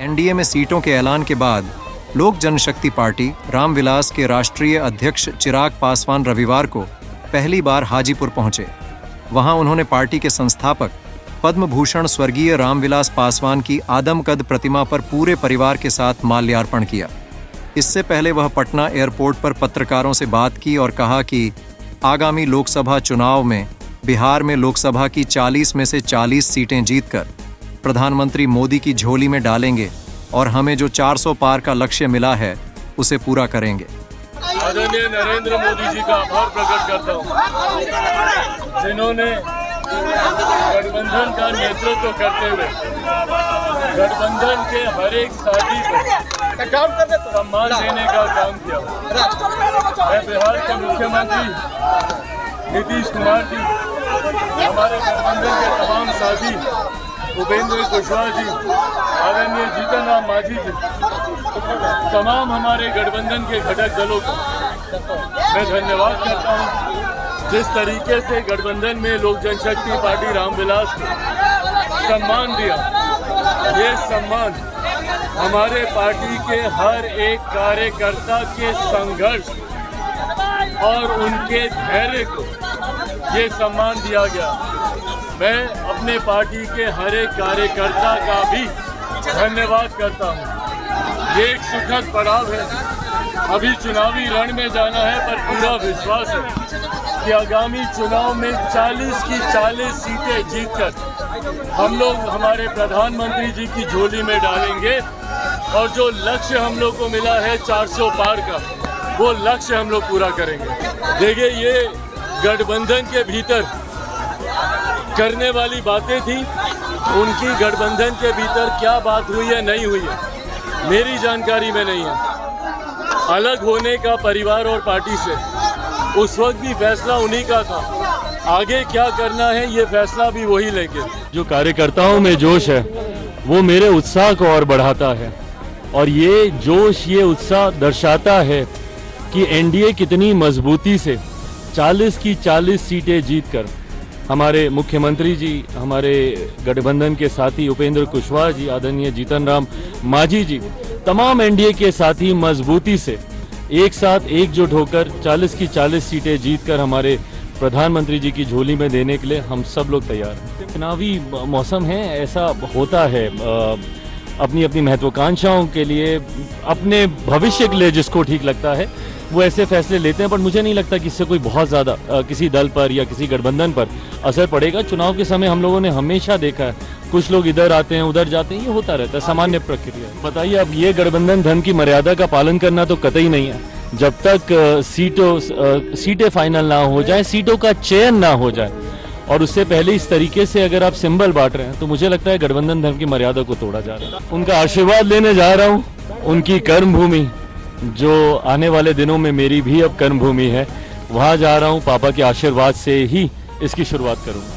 NDA में सीटों के ऐलान के बाद लोक जनशक्ति पार्टी रामविलास के राष्ट्रीय अध्यक्ष चिराग पासवान रविवार को पहली बार हाजीपुर पहुंचे। वहां उन्होंने पार्टी के संस्थापक पद्म भूषण स्वर्गीय रामविलास पासवान की आदमकद प्रतिमा पर पूरे परिवार के साथ माल्यार्पण किया। इससे पहले वह पटना एयरपोर्ट पर पत्रकारों से बात की और कहा कि आगामी लोकसभा चुनाव में बिहार में लोकसभा की 40 में से 40 सीटें जीतकर प्रधानमंत्री मोदी की झोली में डालेंगे और हमें जो 400 पार का लक्ष्य मिला है उसे पूरा करेंगे। आदरणीय नरेंद्र मोदी जी का आभार प्रकट करता हूं, जिन्होंने गठबंधन का नेतृत्व करते हुए गठबंधन के हर एक साथी को सम्मान देने का काम किया। मैं बिहार के मुख्यमंत्री नीतीश कुमार जी, हमारे गठबंधन के तमाम साथी उपेंद्र कुशवाहा जी, आदरणीय जीतन राम मांझी जी, तमाम हमारे गठबंधन के घटक दलों को मैं धन्यवाद करता हूं। जिस तरीके से गठबंधन में लोक जनशक्ति पार्टी रामविलास को सम्मान दिया, ये सम्मान हमारे पार्टी के हर एक कार्यकर्ता के संघर्ष और उनके धैर्य को ये सम्मान दिया गया। मैं अपने पार्टी के हर एक कार्यकर्ता का भी धन्यवाद करता हूँ। ये एक सुखद पड़ाव है। अभी चुनावी रण में जाना है, पर पूरा विश्वास है कि आगामी चुनाव में 40 की 40 सीटें जीतकर हम लोग हमारे प्रधानमंत्री जी की झोली में डालेंगे और जो लक्ष्य हम लोग को मिला है 400 पार का, वो लक्ष्य हम लोग पूरा करेंगे। देखिए, ये गठबंधन के भीतर करने वाली बातें थी। उनकी गठबंधन के भीतर क्या बात हुई है, नहीं हुई है, मेरी जानकारी में नहीं है। अलग होने का परिवार और पार्टी से उस वक्त भी फैसला उन्हीं का था। आगे क्या करना है ये फैसला भी वही लेंगे। जो कार्यकर्ताओं में जोश है वो मेरे उत्साह को और बढ़ाता है, और ये जोश, ये उत्साह दर्शाता है कि एनडीए कितनी मजबूती से 40 की 40 सीटें जीतकर हमारे मुख्यमंत्री जी, हमारे गठबंधन के साथी उपेंद्र कुशवाहा जी, आदरणीय जीतन राम मांझी जी, तमाम एनडीए के साथी मजबूती से एक साथ एकजुट होकर 40 की 40 सीटें जीतकर हमारे प्रधानमंत्री जी की झोली में देने के लिए हम सब लोग तैयार हैं। चुनावी मौसम है, ऐसा होता है, अपनी अपनी महत्वाकांक्षाओं के लिए, अपने भविष्य के लिए जिसको ठीक लगता है वो ऐसे फैसले लेते हैं, पर मुझे नहीं लगता कि इससे कोई बहुत ज़्यादा किसी दल पर या किसी गठबंधन पर असर पड़ेगा। चुनाव के समय हम लोगों ने हमेशा देखा है, कुछ लोग इधर आते हैं उधर जाते हैं, ये होता रहता है, सामान्य प्रक्रिया। बताइए, अब ये गठबंधन धर्म की मर्यादा का पालन करना तो कतई नहीं है। जब तक सीटें फाइनल ना हो जाए, सीटों का चयन ना हो जाए, और उससे पहले इस तरीके से अगर आप सिंबल बांट रहे हैं, तो मुझे लगता है गठबंधन धर्म की मर्यादा को तोड़ा जा रहा है। उनका आशीर्वाद लेने जा रहा हूँ, उनकी कर्मभूमि जो आने वाले दिनों में मेरी भी अब कर्मभूमि है, वहां जा रहा हूं। पापा के आशीर्वाद से ही इसकी शुरुआत करूंगा।